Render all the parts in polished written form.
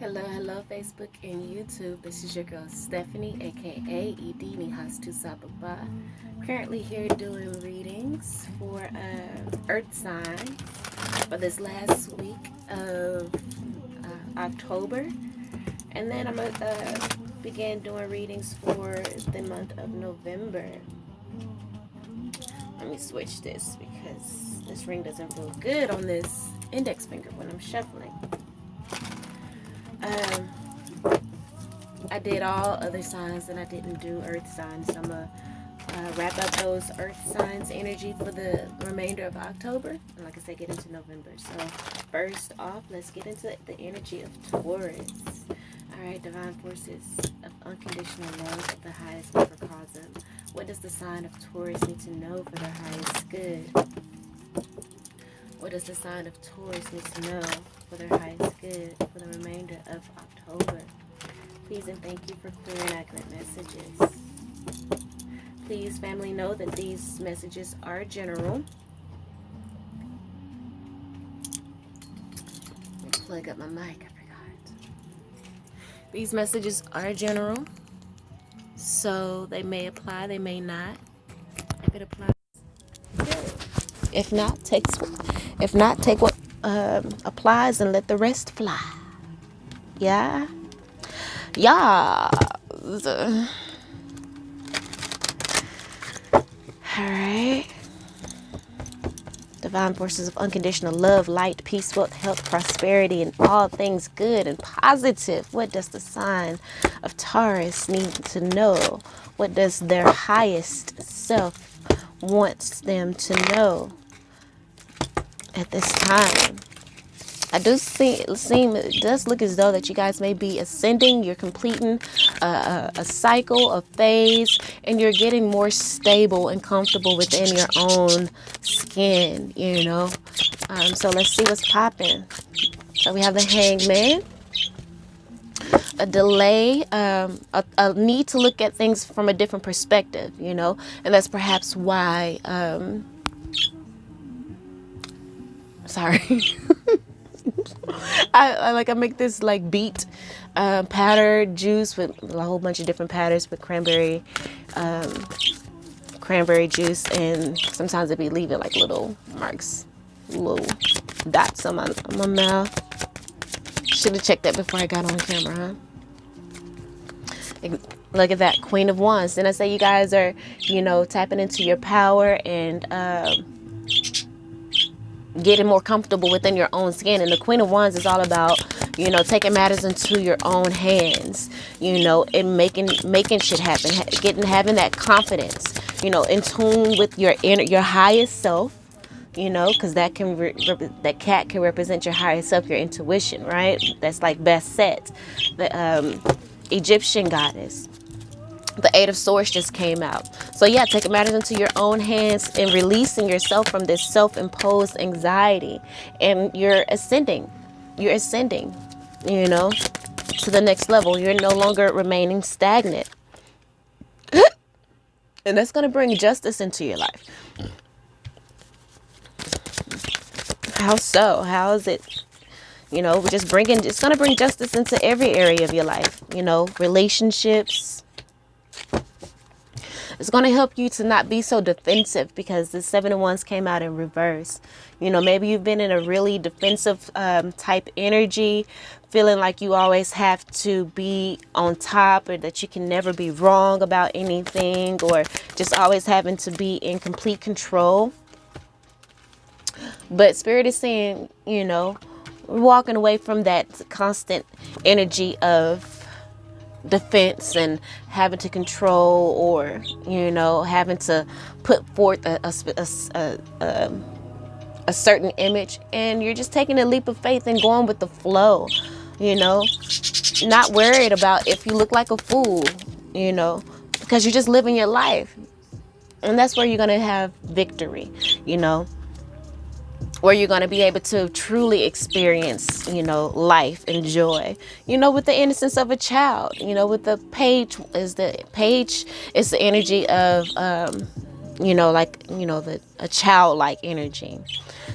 Hello, Facebook and YouTube. This is your girl Stephanie, aka Edini Hastu Sababa. Currently here doing readings for Earth sign for this last week of October, and then I'm gonna begin doing readings for the month of November. Let me switch this because this ring doesn't feel good on this index finger when I'm shuffling. I did all other signs and I didn't do earth signs. So I'm going to wrap up those earth signs energy for the remainder of October. And like I said, get into November. So first off, let's get into the energy of Taurus. All right, divine forces of unconditional love of the highest microcosm. What does the sign of Taurus need to know for their highest good? What does the sign of Taurus need to know for their highest good for the remainder of October? Please and thank you for clear and accurate messages. Please, family, know that these messages are general. Let me plug up my mic, I forgot. These messages are general, so they may apply, they may not. If it applies, good. If not, take what applies and let the rest fly. Yeah. Alright. Divine forces of unconditional love, light, peace, wealth, health, prosperity, and all things good and positive. What does the sign of Taurus need to know? What does their highest self wants them to know at this time? It does look as though that you guys may be ascending. You're completing a cycle, a phase, and you're getting more stable and comfortable within your own skin, you know. So let's see what's popping. So we have the Hangman, a delay, a need to look at things from a different perspective, you know, and that's perhaps why, sorry. I make this like beet powder juice with a whole bunch of different powders with cranberry juice, and sometimes it be leaving like little marks, little dots on my mouth. Should have checked that before I got on camera, huh? Look at that, Queen of Wands. Then I say you guys are, you know, tapping into your power and getting more comfortable within your own skin. And the Queen of Wands is all about, you know, taking matters into your own hands, you know, and making shit happen, having that confidence, you know, in tune with your highest self, you know, because that cat can represent your highest self, your intuition, right? That's like Bastet, the Egyptian goddess. The Eight of Swords just came out. So yeah, taking matters into your own hands and releasing yourself from this self-imposed anxiety. And you're ascending, you know, to the next level. You're no longer remaining stagnant. And that's going to bring justice into your life. How so? How is it? You know, it's going to bring justice into every area of your life. You know, relationships. It's going to help you to not be so defensive, because the Seven of Wands came out in reverse. You know, maybe you've been in a really defensive type energy, feeling like you always have to be on top, or that you can never be wrong about anything, or just always having to be in complete control. But Spirit is saying, you know, we're walking away from that constant energy of defense and having to control, or, you know, having to put forth a certain image, and you're just taking a leap of faith and going with the flow, you know, not worried about if you look like a fool, you know, because you're just living your life. And that's where you're going to have victory, you know, where you're going to be able to truly experience, you know, life and joy, you know, with the innocence of a child. You know, with the page is the energy of like, a childlike energy.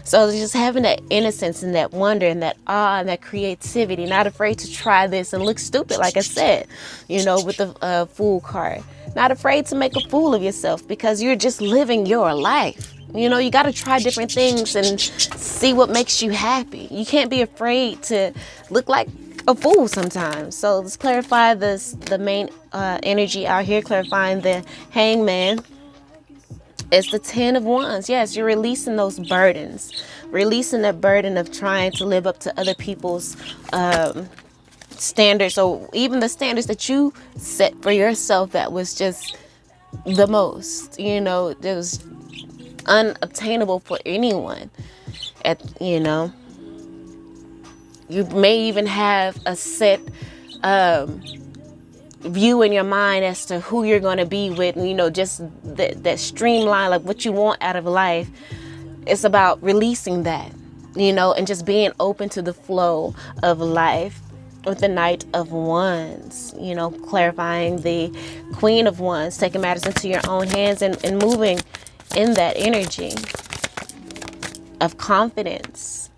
So just having that innocence and that wonder and that awe and that creativity, not afraid to try this and look stupid, like I said, with the fool card. Not afraid to make a fool of yourself because you're just living your life. You got to try different things and see what makes you happy. You can't be afraid to look like a fool sometimes. So let's clarify the main energy out here, clarifying the hangman. It's the 10 of Wands. Yes, you're releasing those burdens, releasing that burden of trying to live up to other people's standards, or even the standards that you set for yourself that was just the most, that was unobtainable for anyone. You may even have a set view in your mind as to who you're going to be with, just that streamline, like what you want out of life. It's about releasing that, and just being open to the flow of life. With the Knight of Wands, clarifying the Queen of Wands, taking matters into your own hands and moving in that energy of confidence.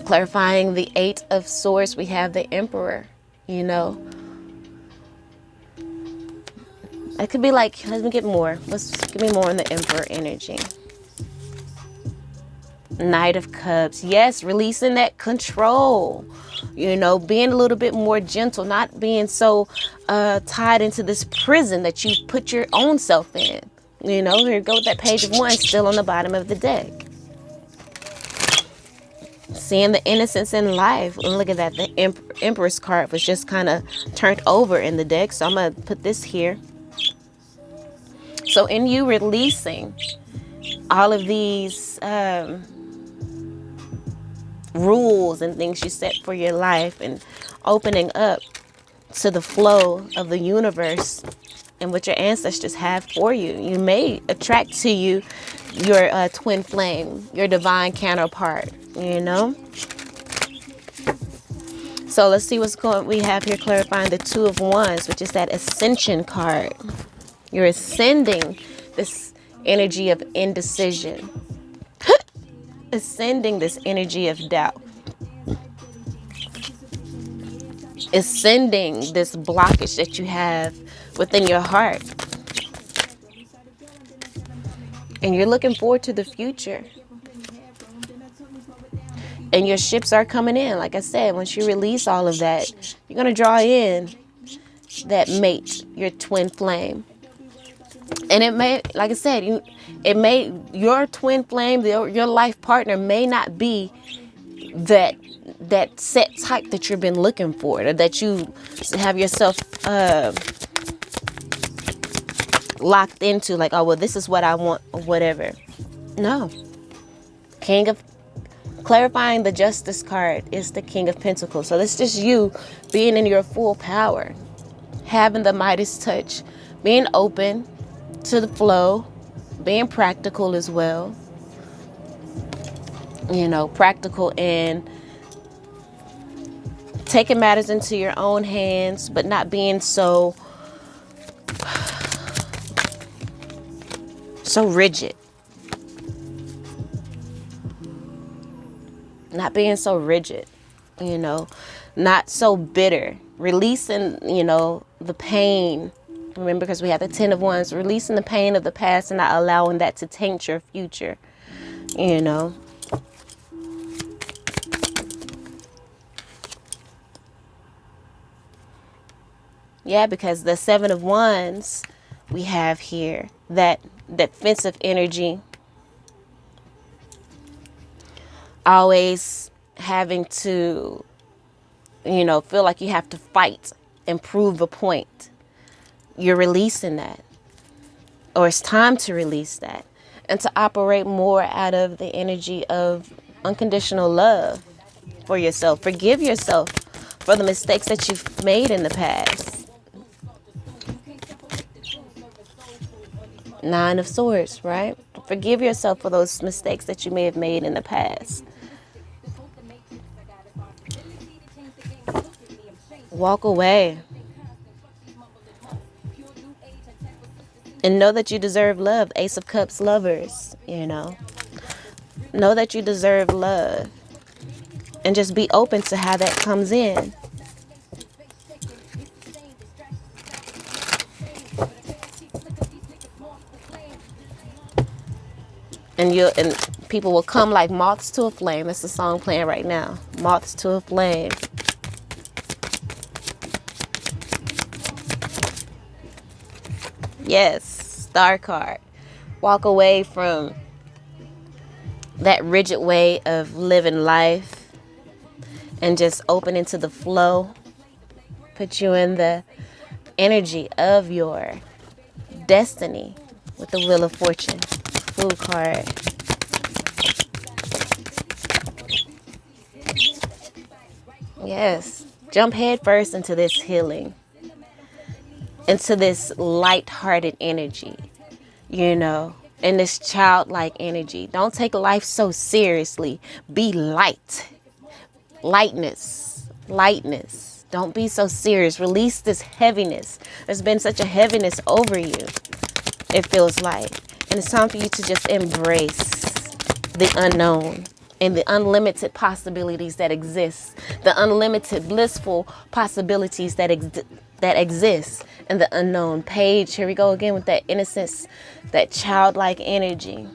Clarifying the 8 of Swords, we have the Emperor, It could be like, let me get more. Give me more on the Emperor energy. Knight of Cups. Yes, releasing that control. Being a little bit more gentle, not being so tied into this prison that you put your own self in. Here we go with that Page of Wands still on the bottom of the deck. Seeing the innocence in life. And look at that. The Empress card was just kind of turned over in the deck. So I'm going to put this here. So in you releasing all of these rules and things you set for your life and opening up to the flow of the universe and what your ancestors have for you, you may attract to you your twin flame, your divine counterpart, So let's see we have here, clarifying the 2 of Wands, which is that Ascension card. You're ascending this energy of indecision. Ascending this energy of doubt. Ascending this blockage that you have within your heart. And you're looking forward to the future. And your ships are coming in. Like I said, once you release all of that, you're going to draw in that mate, your twin flame. And it may, like I said, your twin flame, your life partner may not be that set type that you've been looking for, or that you have yourself locked into, like, oh, well, this is what I want, or whatever. No. Clarifying the Justice card is the King of Pentacles. So it's just you being in your full power, having the Midas touch, being open to the flow, being practical as well. Practical in taking matters into your own hands, but not being so rigid. Not being so rigid, not so bitter. Releasing, the pain. Remember, because we have the 10 of Wands, releasing the pain of the past and not allowing that to taint your future, Yeah, because the 7 of Wands we have here, that defensive energy, always having to, feel like you have to fight and prove a point. You're releasing that, or it's time to release that, and to operate more out of the energy of unconditional love for yourself. Forgive yourself for the mistakes that you've made in the past. 9 of Swords, right? Forgive yourself for those mistakes that you may have made in the past. Walk away. And know that you deserve love. Ace of Cups lovers, you know. Know that you deserve love. And just be open to how that comes in. And people will come like moths to a flame. That's the song playing right now. Moths to a flame. Yes, star card. Walk away from that rigid way of living life and just open into the flow. Put you in the energy of your destiny with the Wheel of Fortune. Fool card. Yes. Jump head first into this healing, into this light-hearted energy, you know, and this childlike energy. Don't take life so seriously. Be light. Lightness. Lightness. Don't be so serious. Release this heaviness. There's been such a heaviness over you, it feels like. And it's time for you to just embrace the unknown and the unlimited possibilities that exist. The unlimited blissful possibilities that exist in the unknown. Page, here we go again with that innocence, that childlike energy.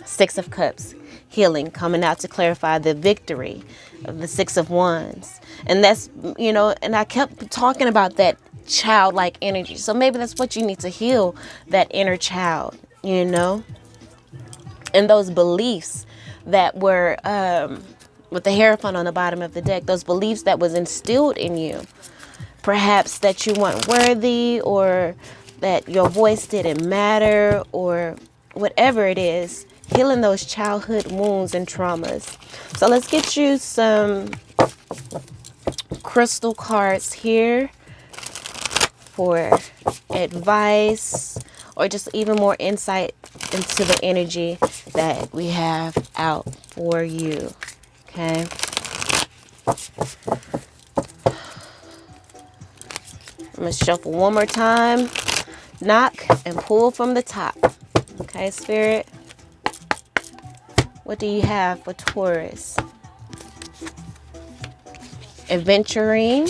Six of Cups. Healing, coming out to clarify the victory of the Six of Wands. And that's, you know, and I kept talking about that childlike energy. So maybe that's what you need to heal, that inner child, you know, and those beliefs that were with the Hierophant on the bottom of the deck, those beliefs that was instilled in you, perhaps that you weren't worthy, or that your voice didn't matter, or whatever it is. Healing those childhood wounds and traumas. So let's get you some crystal cards here for advice or just even more insight into the energy that we have out for you. Okay. I'm going to shuffle one more time. Knock and pull from the top. Okay, Spirit. What do you have for Taurus? Adventuring,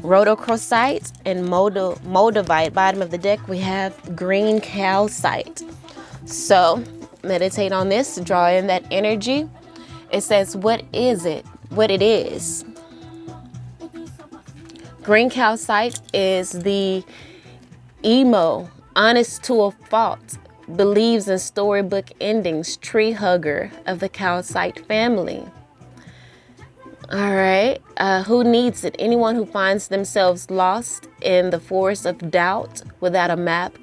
rhodochrosite, and moldavite. Bottom of the deck, we have green calcite. So meditate on this, draw in that energy. It says, what is it? What it is. Green calcite is the emo, honest to a fault, believes in storybook endings, tree hugger of the calcite family. All right. Who needs it? Anyone who finds themselves lost in the forest of doubt without a map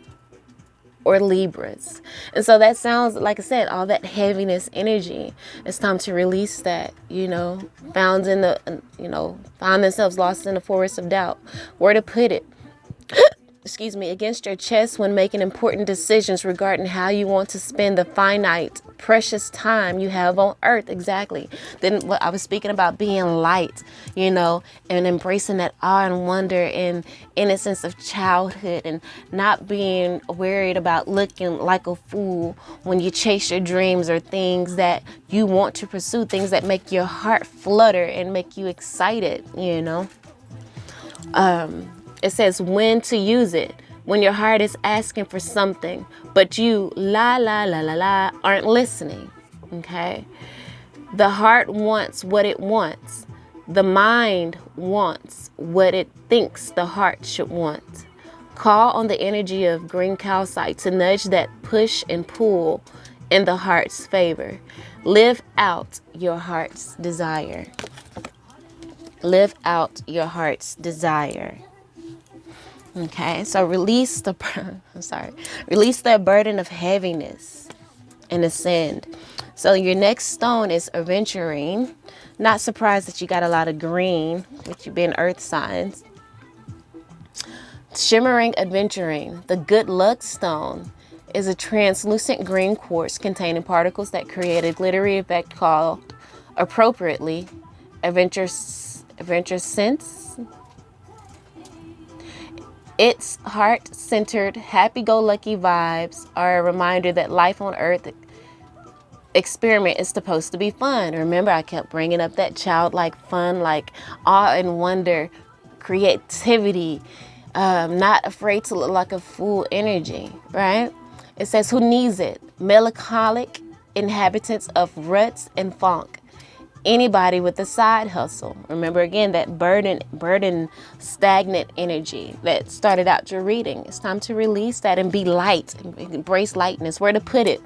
or Libras. And so that sounds, like I said, all that heaviness energy. It's time to release that, you know, found themselves lost in the forest of doubt. Where to put it? Excuse me, against your chest when making important decisions regarding how you want to spend the finite, precious time you have on earth. Exactly. Then what I was speaking about, being light, you know, and embracing that awe and wonder and innocence of childhood, and not being worried about looking like a fool when you chase your dreams or things that you want to pursue, things that make your heart flutter and make you excited, you know. It says when to use it. When your heart is asking for something, but you aren't listening. Okay. The heart wants what it wants. The mind wants what it thinks the heart should want. Call on the energy of green calcite to nudge that push and pull in the heart's favor. Live out your heart's desire. Live out your heart's desire. Okay, so release the burden of heaviness and ascend. So your next stone is aventurine. Not surprised that you got a lot of green, with you being earth signs. Shimmering aventurine. The good luck stone is a translucent green quartz containing particles that create a glittery effect called, appropriately, adventure sense. Its heart-centered, happy-go-lucky vibes are a reminder that life on Earth experiment is supposed to be fun. Remember, I kept bringing up that childlike fun, like awe and wonder, creativity, not afraid to look like a fool energy, right? It says, who needs it? Melancholic inhabitants of ruts and funk. Anybody with a side hustle. Remember again that burden, stagnant energy that started out your reading. It's time to release that and be light, embrace lightness. Where to put it?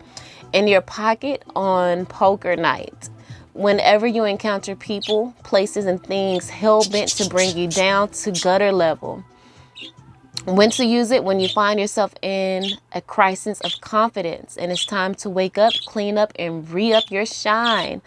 In your pocket on poker night. Whenever you encounter people, places, and things hell-bent to bring you down to gutter level. When to use it? When you find yourself in a crisis of confidence and it's time to wake up, clean up, and re-up your shine.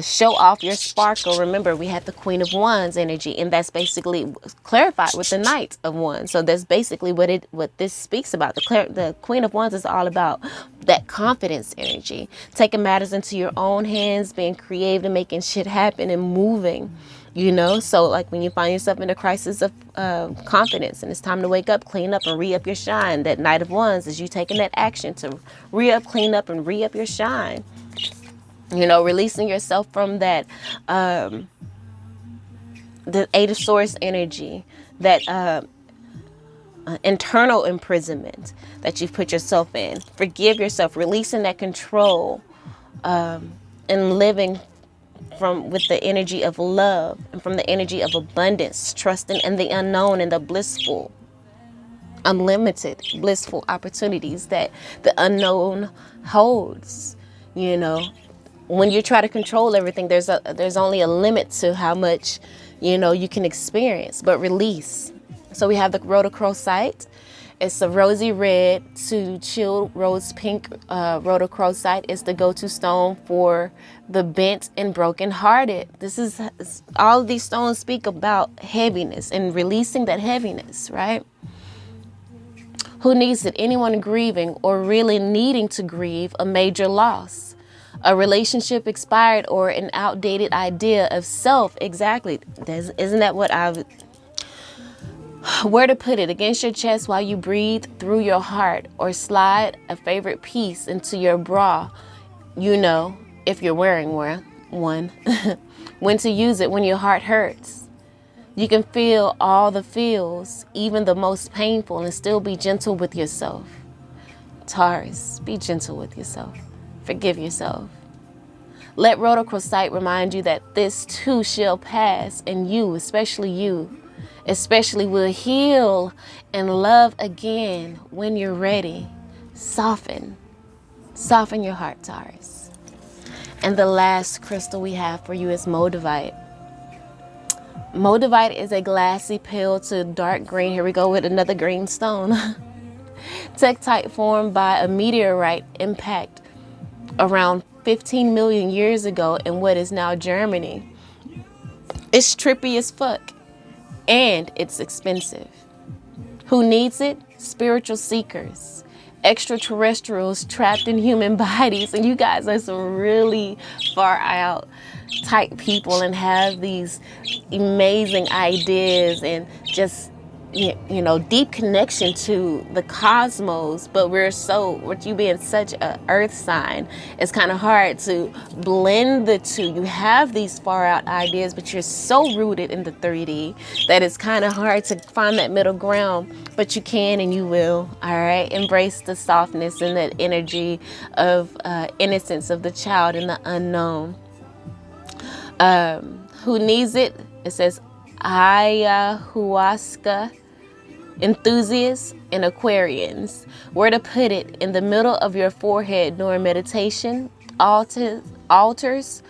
Show off your sparkle. Remember, we had the Queen of Wands energy, and that's basically clarified with the Knight of Wands. So that's basically what this speaks about. The Queen of Wands is all about that confidence energy, taking matters into your own hands, being creative and making shit happen and moving. So like when you find yourself in a crisis of confidence and it's time to wake up, clean up, and re-up your shine. That Knight of Wands is you taking that action to re-up, clean up, and re-up your shine. Releasing yourself from that, the Eight of Swords energy, that internal imprisonment that you've put yourself in. Forgive yourself, releasing that control, and living with the energy of love and from the energy of abundance, trusting in the unknown and the blissful, unlimited, blissful opportunities that the unknown holds. When you try to control everything, there's only a limit to how much, you can experience, but release. So we have the rhodochrosite. It's a rosy red to chilled rose pink. Rhodochrosite is the go-to stone for the bent and broken-hearted. All of these stones speak about heaviness and releasing that heaviness, right? Who needs it? Anyone grieving or really needing to grieve a major loss. A relationship expired or an outdated idea of self. Exactly. Isn't that what where to put it? Against your chest while you breathe through your heart, or slide a favorite piece into your bra. If you're wearing one. When to use it? When your heart hurts. You can feel all the feels, even the most painful, and still be gentle with yourself. Taurus, be gentle with yourself. Forgive yourself. Let rhodochrosite remind you that this too shall pass, and you, especially will heal and love again when you're ready. Soften your heart, Taurus. And the last crystal we have for you is Moldavite. Moldavite is a glassy pale to dark green. Here we go with another green stone. Tektite formed by a meteorite impact around 15 million years ago in what is now Germany. It's trippy as fuck, and it's expensive. Who needs it? Spiritual seekers, extraterrestrials trapped in human bodies, and you guys are some really far out type people and have these amazing ideas and just deep connection to the cosmos, but with you being such a earth sign, it's kind of hard to blend the two. You have these far out ideas, but you're so rooted in the 3D that it's kind of hard to find that middle ground, but you can and you will. All right, embrace the softness and that energy of innocence of the child and the unknown. Who needs it? It says ayahuasca enthusiasts and Aquarians. Where to put it? In the middle of your forehead during meditation, altars,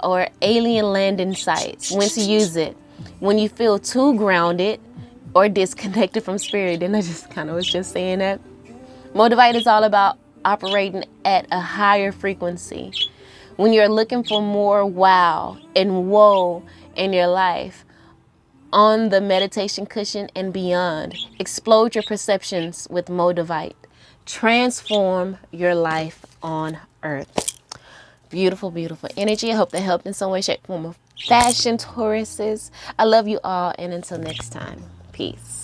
or alien landing sites. When to use it? When you feel too grounded or disconnected from spirit. And I just kind of was just saying that. Moldavite is all about operating at a higher frequency. When you're looking for more wow and whoa in your life, on the meditation cushion and beyond, explode your perceptions with Moldavite. Transform your life on earth. Beautiful, beautiful energy. I hope that helped in some way, shape, form, or fashion, Tauruses. I love you all, and until next time, peace.